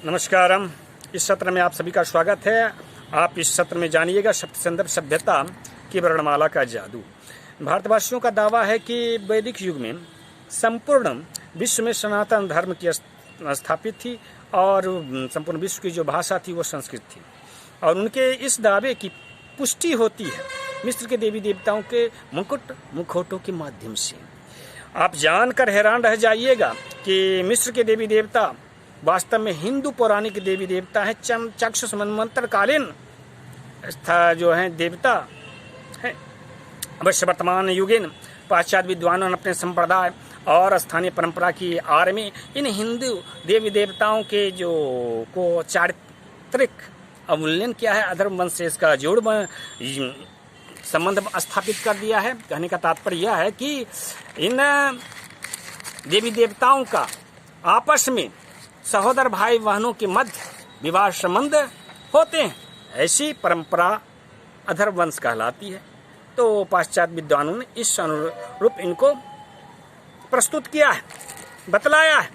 नमस्कारम। इस सत्र में आप सभी का स्वागत है। आप इस सत्र में जानिएगा शब्द संदर्भ सभ्यता की वर्णमाला का जादू। भारतवासियों का दावा है कि वैदिक युग में संपूर्ण विश्व में सनातन धर्म की स्थापित थी और संपूर्ण विश्व की जो भाषा थी वो संस्कृत थी, और उनके इस दावे की पुष्टि होती है मिस्र के देवी देवताओं के मुखौटों के माध्यम से। आप जानकर हैरान रह जाइएगा कि मिस्र के देवी देवता वास्तव में हिंदू पौराणिक देवी देवता है। चाक्षुष मनवंतर कालीन जो है देवता है। अवश्य वर्तमान युगीन पाश्चात्य विद्वानों ने अपने संप्रदाय और स्थानीय परंपरा की आड़ में इन हिंदू देवी देवताओं के जो को चारित्रिक अवमूल्यन किया है, अधर्म वंश से इसका जोड़ संबंध स्थापित कर दिया है। कहने का तात्पर्य यह है कि इन देवी देवताओं का आपस में सहोदर भाई बहनों के मध्य विवाह संबंध होते हैं। ऐसी परंपरा अधर्म वंश कहलाती है। तो पाश्चात्य विद्वानों ने इस अनुरूप इनको प्रस्तुत किया है, बतलाया है।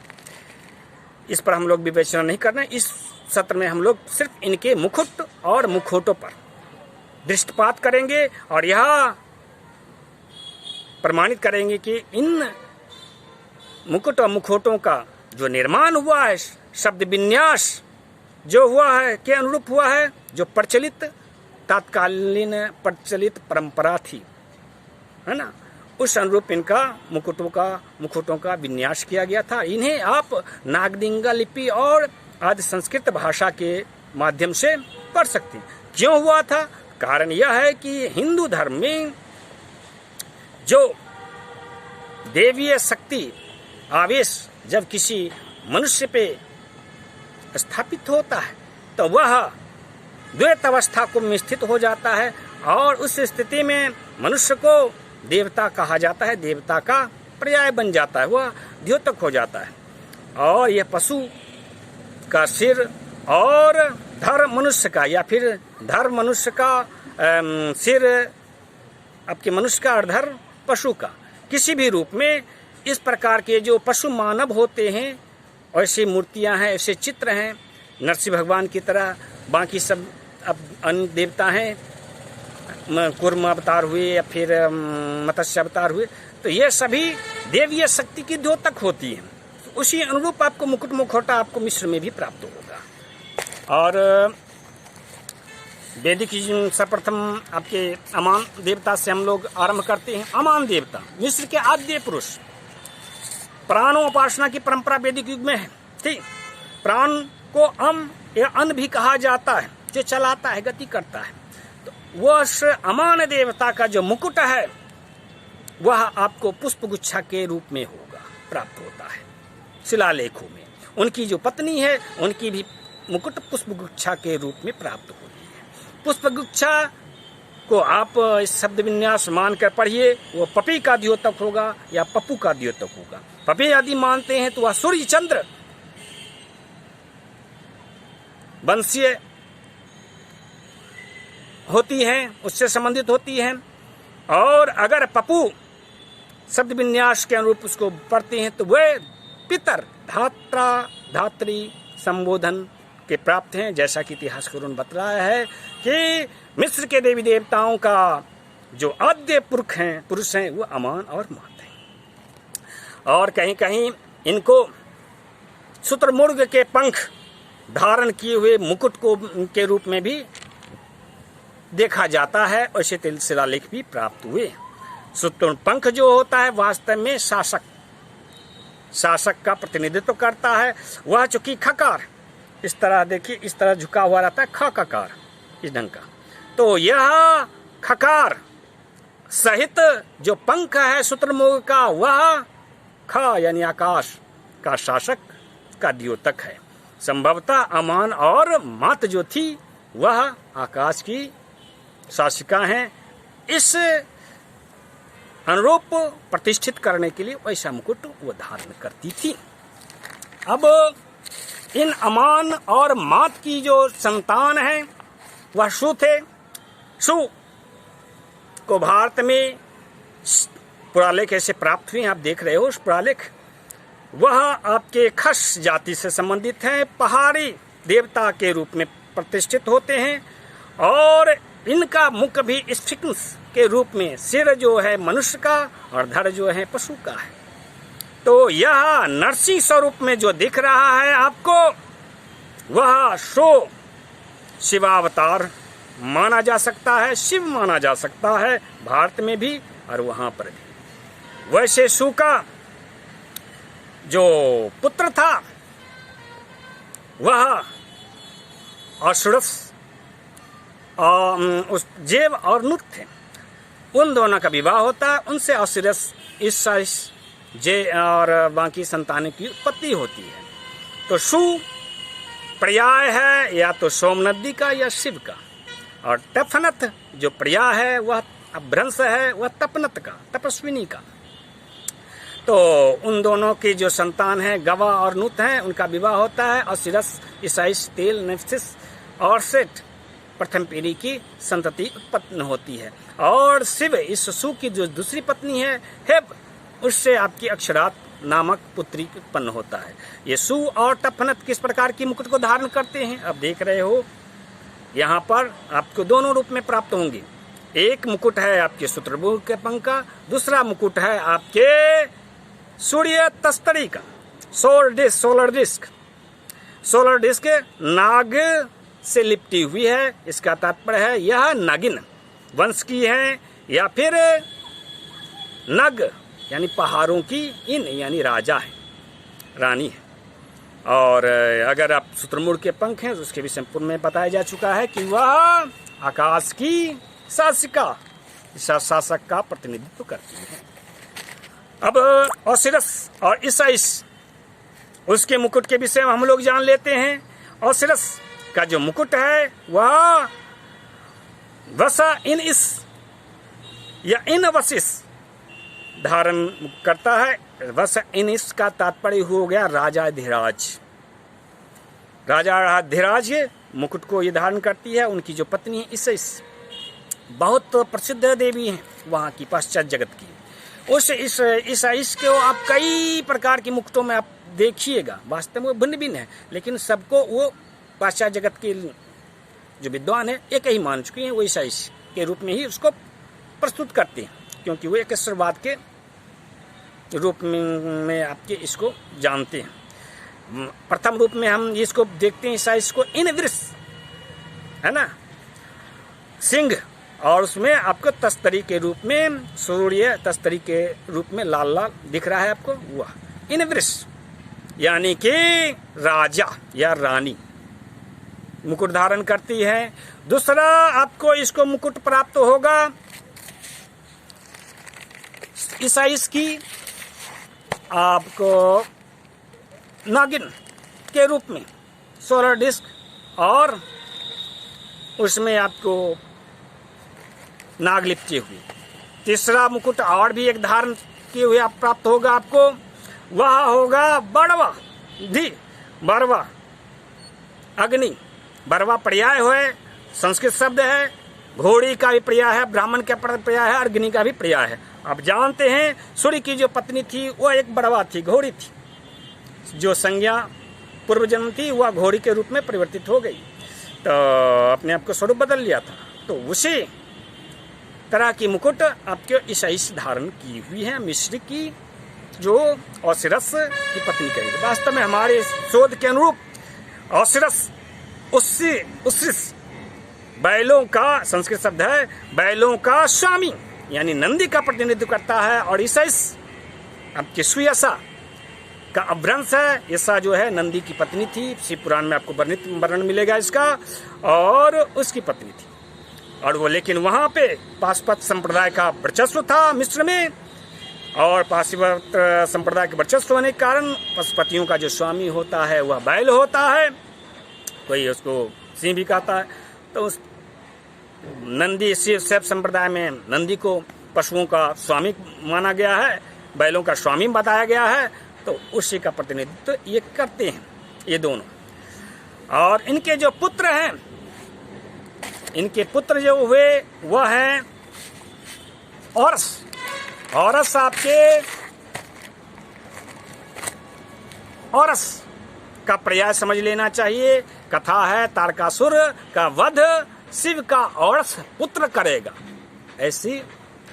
इस पर हम लोग विवेचना नहीं कर रहे हैं। इस सत्र में हम लोग सिर्फ इनके मुकुट और मुखौटों पर दृष्टिपात करेंगे और यह प्रमाणित करेंगे कि इन मुकुट और मुखौटों का जो निर्माण हुआ है, शब्द विन्यास जो हुआ है के अनुरूप हुआ है, जो प्रचलित तात्कालीन प्रचलित परंपरा थी, है ना, उस अनुरूप इनका मुकुटों का विन्यास किया गया था। इन्हें आप नागदिंगा लिपि और आदि संस्कृत भाषा के माध्यम से पढ़ सकते हैं। क्यों हुआ था? कारण यह है कि हिंदू धर्म में जो देवीय शक्ति आवेश जब किसी मनुष्य पे स्थापित होता है तो वह द्वैत अवस्था में स्थित हो जाता है, और उस स्थिति में मनुष्य को देवता कहा जाता है, देवता का पर्याय बन जाता है, वह द्योतक हो जाता है। और यह पशु का सिर और धर मनुष्य का, या फिर धर मनुष्य का सिर आपके मनुष्य का और धर पशु का, किसी भी रूप में इस प्रकार के जो पशु मानव होते हैं, ऐसी मूर्तियां हैं, ऐसे चित्र हैं नरसिंह भगवान की तरह। बाकी सब अब अन्य देवता हैं, कूर्म अवतार हुए या फिर मत्स्य अवतार हुए, तो ये सभी देवीय शक्ति की द्योतक होती है। तो उसी अनुरूप आपको मुकुट मुखौटा आपको मिस्र में भी प्राप्त होगा। और वैदिक सर्वप्रथम आपके अमान देवता से हम लोग आरंभ करते हैं। अमान देवता मिस्र के आद्य पुरुष। प्राणोपासना की परंपरा वैदिक युग में है। ठीक, प्राण को या अन्न भी कहा जाता है, जो चलाता है, गति करता है। तो वह अमान देवता का जो मुकुट है वह आपको पुष्पगुच्छा के रूप में होगा, प्राप्त होता है शिलालेखों में। उनकी जो पत्नी है उनकी भी मुकुट पुष्पगुच्छा के रूप में प्राप्त होती है। पुष्पगुच्छा को आप इस शब्द विन्यास मानकर पढ़िए, वो पपी का द्योतक होगा या पप्पू का द्योतक होगा। पपी यदि मानते हैं तो वह सूर्य चंद्र वंशीय होती हैं, उससे संबंधित होती हैं। और अगर पप्पू शब्द विन्यास के अनुरूप उसको पढ़ते हैं तो वे पितर धात्री संबोधन के प्राप्त हैं। जैसा कि इतिहासकारों ने बतलाया है कि मिस्र के देवी देवताओं का जो आद्य पुरुष हैं वो अमान और मात हैं। और कहीं कहीं इनको शुतुरमुर्ग के पंख धारण किए हुए मुकुट को के रूप में भी देखा जाता है। ऐसे शिलालेख भी प्राप्त हुए। शुतुर पंख जो होता है वास्तव में शासक का प्रतिनिधित्व करता है। वह चूंकि खकार इस तरह देखिए, इस तरह झुका हुआ रहता है, खकार इस ढंग का। तो यह खकार सहित जो पंख है शुतुरमुर्ग का, वह यानी आकाश का शासक का द्योतक है। संभवतः अमान और मात जो थी वह आकाश की शासिका हैं। इस अनुरूप प्रतिष्ठित करने के लिए वैसा मुकुट वो धारण करती थी। अब इन अमान और मात की जो संतान है वह शु थे। शु को भारत में पुरालेख ऐसे प्राप्त हुए, आप देख रहे हो उस पुरालेख। वह आपके खस जाति से संबंधित हैं, पहाड़ी देवता के रूप में प्रतिष्ठित होते हैं, और इनका मुख भी स्फिंक्स के रूप में, सिर जो है मनुष्य का और धड़ जो है पशु का है। तो यह नरसिंह स्वरूप में जो दिख रहा है आपको, वह शिवावतार माना जा सकता है, शिव माना जा सकता है, भारत में भी और वहां पर भी। वैसे शु का जो पुत्र था वह असुरस उस जेव और नुत थे, उन दोनों का विवाह होता है, उनसे असुरस ईसाइस जे और बाकी संतानों की उत्पत्ति होती है। तो शु पर्याय है या तो सोम नदी का या शिव का, और तपनत जो पर्याय है वह अभ्रंश है, वह तपनत का, तपस्विनी का। तो उन दोनों की जो संतान है गवा और नुत हैं, उनका विवाह होता है, और सिरस ईसाइस तेल नेफ्सिस और सेठ प्रथम पीढ़ी की संतति उत्पन्न होती है। और शिव इस शु की जो दूसरी पत्नी है हेब, उससे आपकी अक्षरात नामक पुत्री उत्पन्न होता है। ये शु और तपनत किस प्रकार की मुकुट को धारण करते हैं अब देख रहे हो, यहाँ पर आपको दोनों रूप में प्राप्त होंगे। एक मुकुट है आपके शुतुरमुर्ग के पंख का, दूसरा मुकुट है आपके सूर्य तस्तरी का, सोलर डिस्क नाग से लिपटी हुई है। इसका तात्पर्य है यह नागिन वंश की है, या फिर नग यानी पहाड़ों की इन यानी राजा है, रानी है। और अगर आप शुतुरमुर्ग के पंख हैं तो उसके विषय पूर्व में बताया जा चुका है कि वह आकाश की शासक का प्रतिनिधित्व करती है। अब ओसिरस और ईसाइस, उसके मुकुट के विषय में हम लोग जान लेते हैं। ओसिरस का जो मुकुट है वह वसा इन इस या इन वसिस धारण करता है। वसा इन इस का तात्पर्य हो गया राजाधिराज। राजाधिराज मुकुट को ये धारण करती है। उनकी जो पत्नी है ईसाइस, बहुत प्रसिद्ध देवी हैं वहाँ की, पश्चात जगत की। उस ईसाइस को आप कई प्रकार के मुकुटों में आप देखिएगा, वास्तव में भिन्न भिन्न है, लेकिन सबको वो पाश्चात्य जगत के जो विद्वान है एक ही मान चुके हैं, वो ईसाइस के रूप में ही उसको प्रस्तुत करते हैं, क्योंकि वो एक ईश्वरवाद के रूप में आपके इसको जानते हैं। प्रथम रूप में हम इसको देखते हैं ईसाइस को इन वृष है ना, सिंह, और उसमें आपको तस्तरी के रूप में, सूर्य तस्तरी के रूप में लाल लाल दिख रहा है आपको, वह इन वृष यानी कि राजा या रानी मुकुट धारण करती है। दूसरा आपको इसको मुकुट प्राप्त होगा ईसाइस की आपको नागिन के रूप में, सोलर डिस्क, और उसमें आपको नाग लिपटे हुए। तीसरा मुकुट और भी एक धारण किए हुए आप प्राप्त होगा आपको, वह होगा बड़वा धी, बरवा अग्नि। बरवा पर्याय है, संस्कृत शब्द है, घोड़ी का भी पर्याय है, ब्राह्मण का पर्याय है, अग्नि का भी पर्याय है। आप जानते हैं सूर्य की जो पत्नी थी वह एक बड़वा थी, घोड़ी थी, जो संज्ञा पूर्व जन्म थी वह घोड़ी के रूप में परिवर्तित हो गई, तो अपने आप को स्वरूप बदल लिया था। तो उसी तरह की मुकुट आपके ईसाइस धारण की हुई है, मिस्र की जो ओसिरस की पत्नी करेगी। वास्तव में हमारे शोध के अनुरूप ओसिरस उसिस बैलों का संस्कृत शब्द है, बैलों का स्वामी यानी नंदी का प्रतिनिधित्व करता है, और ईसाइस आपके सुयसा का अभ्रंश है। ईसा जो है नंदी की पत्नी थी, शिव पुराण में आपको वर्णन मिलेगा इसका, और उसकी पत्नी थी। और वो लेकिन वहाँ पे पाशुपत संप्रदाय का वर्चस्व था मिस्र में, और पाशुपत संप्रदाय के वर्चस्व होने के कारण पशुपतियों का जो स्वामी होता है वह बैल होता है, कोई उसको सिंह भी कहता है। तो उस नंदी शिव संप्रदाय में नंदी को पशुओं का स्वामी माना गया है, बैलों का स्वामी बताया गया है, तो उसी का प्रतिनिधित्व ये करते हैं ये दोनों। और इनके जो पुत्र हैं, इनके पुत्र जो हुए वह हैं औरस। औरस आपके औरस का पर्याय समझ लेना चाहिए। कथा है तारकासुर का वध शिव का औरस पुत्र करेगा, ऐसी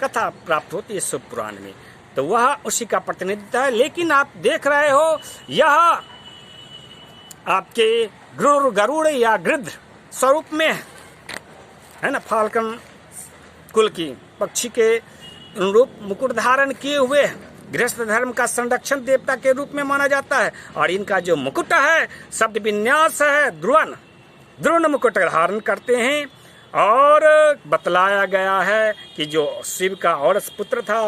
कथा प्राप्त होती है शिव पुराण में, तो वह उसी का प्रतिनिधित्व है। लेकिन आप देख रहे हो यह आपके गरुड़ या गिद्ध स्वरूप में है ना, फाल्कन कुल की पक्षी के अनुरूप मुकुट धारण किए हुए गृहस्थ धर्म का संरक्षण देवता के रूप में माना जाता है। और इनका जो मुकुट है शब्द विन्यास है द्रोण मुकुट धारण करते हैं। और बतलाया गया है कि जो शिव का औरस पुत्र था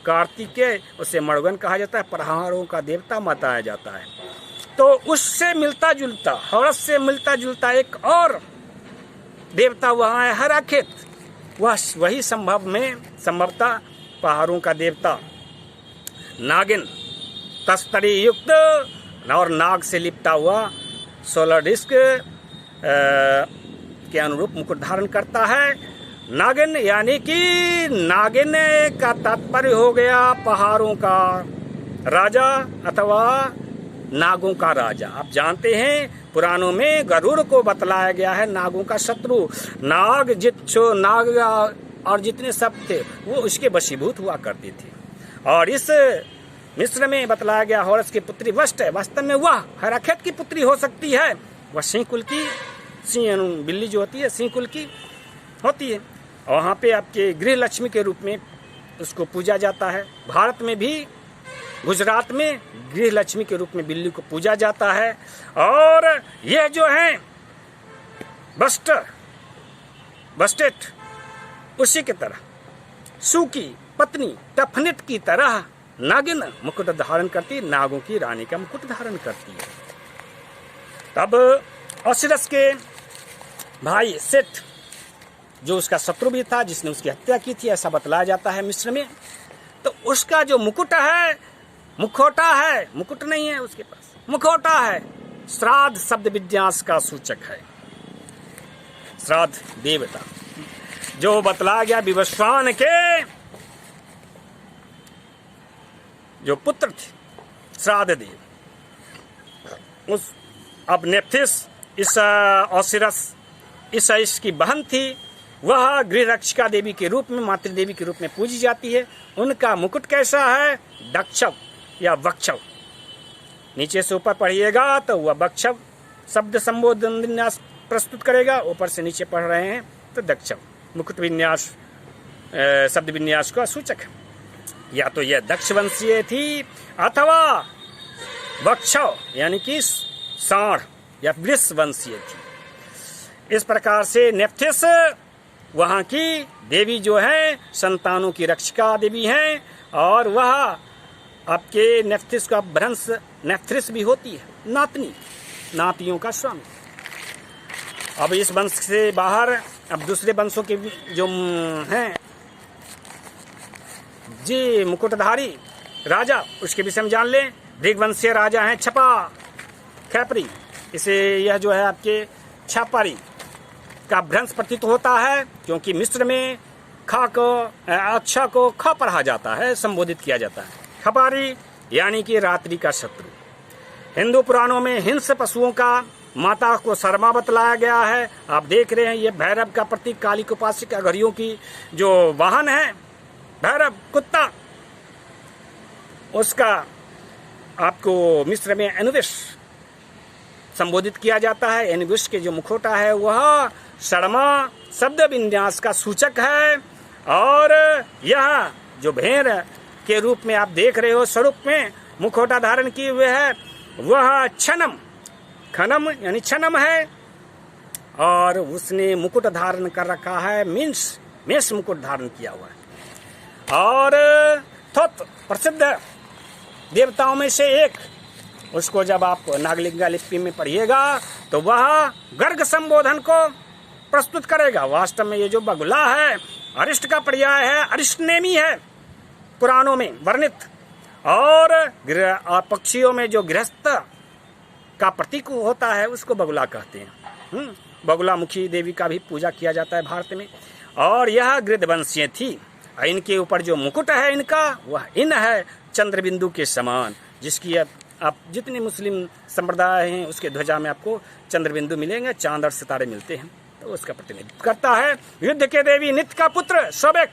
कार्तिकेय, उसे मड़गन कहा जाता है, प्रहारों का देवता बताया जाता है। तो उससे मिलता जुलता, औरस से मिलता जुलता एक और देवता वहाँ है हराखेत, वही संभवतः पहाड़ों का देवता नागिन तस्तरी युक्त और नाग से लिपटा हुआ सोलर डिस्क के अनुरूप मुकुट धारण करता है। नागिन यानी कि नागिन का तात्पर्य हो गया पहाड़ों का राजा अथवा नागों का राजा। आप जानते हैं पुराणों में गरुड़ को बतलाया गया है नागों का शत्रु। नाग और जितने सब थे वो उसके वशीभूत हुआ करते थे। और इस मिस्र में बतलाया गया हॉरस की पुत्री वष्ट है, वास्तव में वह हराखेत की पुत्री हो सकती है। वह सिंह कुल की, सिंह बिल्ली जो होती है सिंह कुल की होती है। और वहाँ पे आपके गृह लक्ष्मी के रूप में उसको पूजा जाता है। भारत में भी गुजरात में गृह लक्ष्मी के रूप में बिल्ली को पूजा जाता है। और यह जो है बस्टेट उसी की तरह सू की पत्नी टफनिट की तरह नागिन मुकुट धारण करती, नागों की रानी का मुकुट धारण करती है। तब ओसिरस के भाई सेठ जो उसका शत्रु भी था, जिसने उसकी हत्या की थी, ऐसा बतलाया जाता है मिस्र में। तो उसका जो मुकुट है, मुखौटा है, मुकुट नहीं है उसके पास, मुखौटा है, श्राद्ध शब्द विन्यास का सूचक है। श्राद्ध देवता जो बतलाया गया विवस्वान के जो पुत्र थे श्राद्ध देव, उस अब नेप्थिस इस ओसिरस इस की बहन थी, वह गृह रक्षिका देवी के रूप में, मातृदेवी के रूप में पूजी जाती है। उनका मुकुट कैसा है? दक्षव या वक्षव। नीचे से ऊपर पढ़िएगा तो वह वक्षव शब्द संबोधन विन्यास प्रस्तुत करेगा, ऊपर से नीचे पढ़ रहे हैं तो दक्षव मुकुट विन्यास शब्द विन्यास का सूचक है। या तो यह दक्ष वंशीय थी अथवा वक्षव यानी कि साढ़ या वृष वंशीय थी। इस प्रकार से नेप्थिस वहाँ की देवी जो है संतानों की रक्षिका देवी हैं। और वह आपके नेप्थिस का भ्रंश नेप्थ्रिस भी होती है, नातनी, नातियों का स्वामी। अब इस वंश से बाहर अब दूसरे वंशों के जो हैं जी मुकुटधारी राजा, उसके विषय में जान लें। दिग्वंशीय राजा हैं छपा खैपरी, इसे यह जो है आपके छापारी का भ्रंश प्रतीत होता है, क्योंकि मिस्र में खा को अक्षा को ख पढ़ा जाता है, संबोधित किया जाता है। खपारी यानी कि रात्रि का शत्रु। हिंदू पुराणों में हिंस पशुओं का माता को शर्मा बतलाया गया है। आप देख रहे हैं ये भैरव का प्रतीक, कालिक उपासक अघरियों की जो वाहन है भैरव कुत्ता, उसका आपको मिस्र में एनुबिस संबोधित किया जाता है। एनुबिस के जो मुखौटा है वह शर्मा शब्द विन्यास का सूचक है। और यह जो भेड़ के रूप में आप देख रहे हो स्वरूप में मुखौटा धारण किए हुए है, वह खनम यानी छनम है। और उसने मुकुट धारण कर रखा है, मेष मुकुट धारण किया हुआ है। और थोत प्रसिद्ध देवताओं में से एक, उसको जब आप नागलिंगा लिपि में पढ़िएगा तो वह गर्ग संबोधन को प्रस्तुत करेगा। वास्तव में ये जो बगुला है अरिष्ट का पर्याय है, अरिष्टनेमी है पुराणों में वर्णित। और पक्षियों में जो गृहस्थ का प्रतीक होता है उसको बगुला कहते हैं। बगुला मुखी देवी का भी पूजा किया जाता है भारत में। और यह गृद्धवंशीय थी। इनके ऊपर जो मुकुट है इनका, वह इन है चंद्रबिंदु के समान, जिसकी आप जितने मुस्लिम संप्रदाय हैं उसके ध्वजा में आपको चंद्रबिंदु मिलेंगे, चांद और सितारे मिलते हैं, तो उसका प्रतिनिधित्व करता है। युद्ध के देवी नित्य का पुत्र शोभक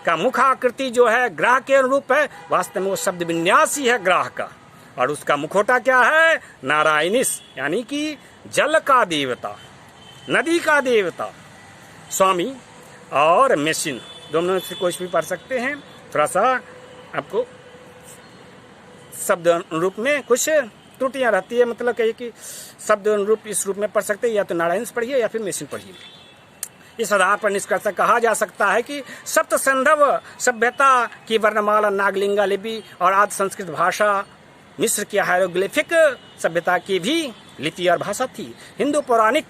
का मुखाकृति जो है ग्राह के अनुरूप है, वास्तव में वो शब्द विन्यास ही है ग्राह का। और उसका मुखौटा क्या है? नारायणिस, यानी कि जल का देवता, नदी का देवता स्वामी और मेशिन, दोनों से कोई भी पढ़ सकते हैं। थोड़ा सा आपको शब्द अनुरूप में कुछ त्रुटियां रहती है, मतलब कहिए कि शब्द अनुरूप इस रूप में पढ़ सकते हैं, या तो नारायण से पढ़िए या फिर मेशिन पढ़िए। इस आधार पर निष्कर्ष कहा जा सकता है कि सप्त सिंधव सभ्यता की वर्णमाला नागलिंगा लिपि और आदि संस्कृत भाषा मिस्र की हायरोग्लिफिक सभ्यता की भी लिपि और भाषा थी। हिंदू पौराणिक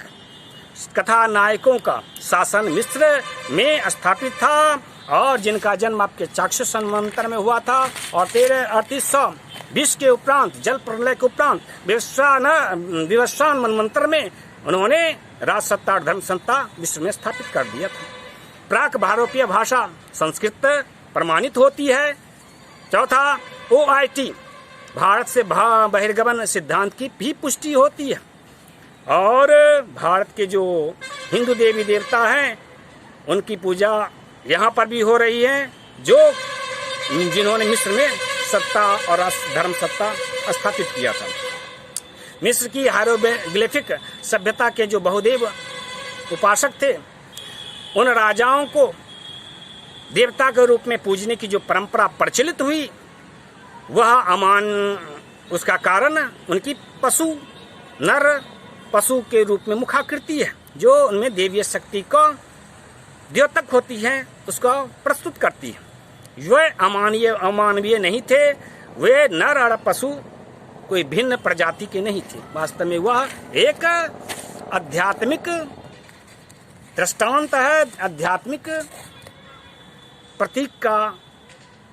कथा नायकों का शासन मिस्र में स्थापित था और जिनका जन्म आपके चाक्षुष मनवंतर में हुआ था और 1338 के उपरांत जल प्रलय के उपरांत विवस्वान मनवंतर में उन्होंने राजसत्ता और धर्म सत्ता विश्व में स्थापित कर दिया था। प्राक भारतीय भाषा संस्कृत प्रमाणित होती है। चौथा, OIT भारत से बहिर्गमन सिद्धांत की भी पुष्टि होती है और भारत के जो हिंदू देवी देवता हैं उनकी पूजा यहाँ पर भी हो रही है, जो जिन्होंने मिस्र में सत्ता और धर्म सत्ता स्थापित किया था। मिस्र की हायरोग्लिफिक सभ्यता के जो बहुदेव उपासक थे, उन राजाओं को देवता के रूप में पूजने की जो परंपरा प्रचलित हुई, वह उसका कारण उनकी नर पशु के रूप में मुखाकृति है, जो उनमें देवीय शक्ति को द्योतक होती है उसको प्रस्तुत करती है। वे अमानवीय नहीं थे, वे नर और पशु कोई भिन्न प्रजाति के नहीं थे। वास्तव में वह एक आध्यात्मिक दृष्टांत है, आध्यात्मिक प्रतीक का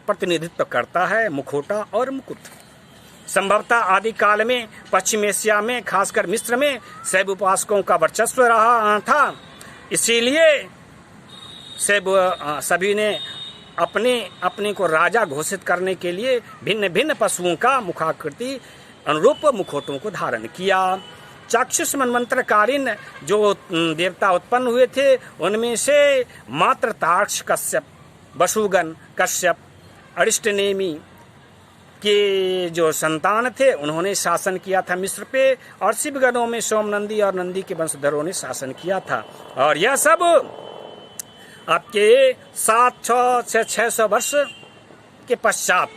प्रतिनिधित्व करता है मुखौटा और मुकुट। संभवतः आदि काल में पश्चिम एशिया में खासकर मिस्र में शैव उपासकों का वर्चस्व रहा था, इसीलिए सभी ने अपने को राजा घोषित करने के लिए भिन्न भिन्न पशुओं का मुखाकृति अनुरूप मुखौटों को धारण किया। चाक्षुष मनवंतरकालीन जो देवता उत्पन्न हुए थे उनमें से मात्र तार्क्ष कश्यप, वसुगण कश्यप, अरिष्टनेमी के जो संतान थे उन्होंने शासन किया था मिस्र पे, और शिवगणों में सोमनंदी और नंदी के वंशधरों ने शासन किया था। और यह सब आपके 700 से 600 वर्ष के पश्चात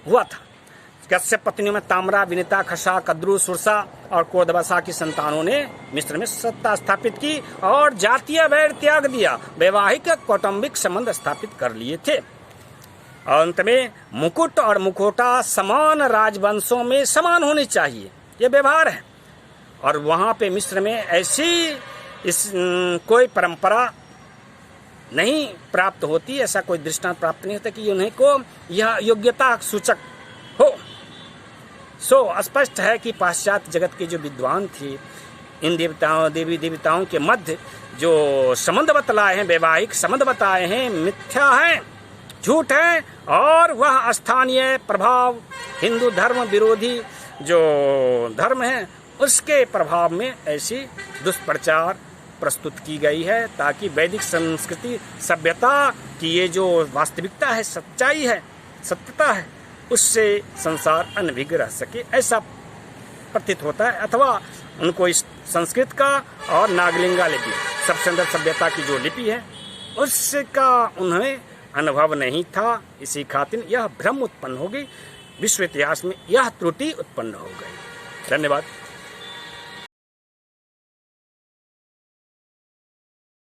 हुआ था। कश्यप पत्नियों में ताम्रा, विनिता, खसा, कद्रू, सुरसा और कोदबसा की संतानों ने मिस्र में सत्ता स्थापित की और जातीय वैर त्याग दिया, वैवाहिक कौटुंबिक संबंध स्थापित कर लिए थे। अंत में मुकुट और मुखौटा समान राजवंशों में समान होनी चाहिए, यह व्यवहार है। और वहाँ पे मिस्र में ऐसी कोई परंपरा नहीं प्राप्त होती, ऐसा कोई दृष्टांत प्राप्त नहीं होता कि उन्हें को यह योग्यता सूचक हो। स्पष्ट है कि पाश्चात्य जगत के जो विद्वान थे, इन देवी देवताओं के मध्य जो संबंध बतलाए हैं, वैवाहिक संबंध बताए हैं, मिथ्या हैं, झूठ है, और वह स्थानीय प्रभाव हिंदू धर्म विरोधी जो धर्म है उसके प्रभाव में ऐसी दुष्प्रचार प्रस्तुत की गई है, ताकि वैदिक संस्कृति सभ्यता की ये जो वास्तविकता है, सच्चाई है, सत्यता है, उससे संसार अनभिज्ञ रह सके, ऐसा प्रतीत होता है। अथवा उनको इस संस्कृत का और नागलिंगा लिपि सबसे अंदर सभ्यता की जो लिपि है उसका उन्हें अनुभव नहीं था, इसी खातिर यह भ्रम उत्पन्न हो गई, विश्व इतिहास में यह त्रुटि उत्पन्न हो गई। धन्यवाद।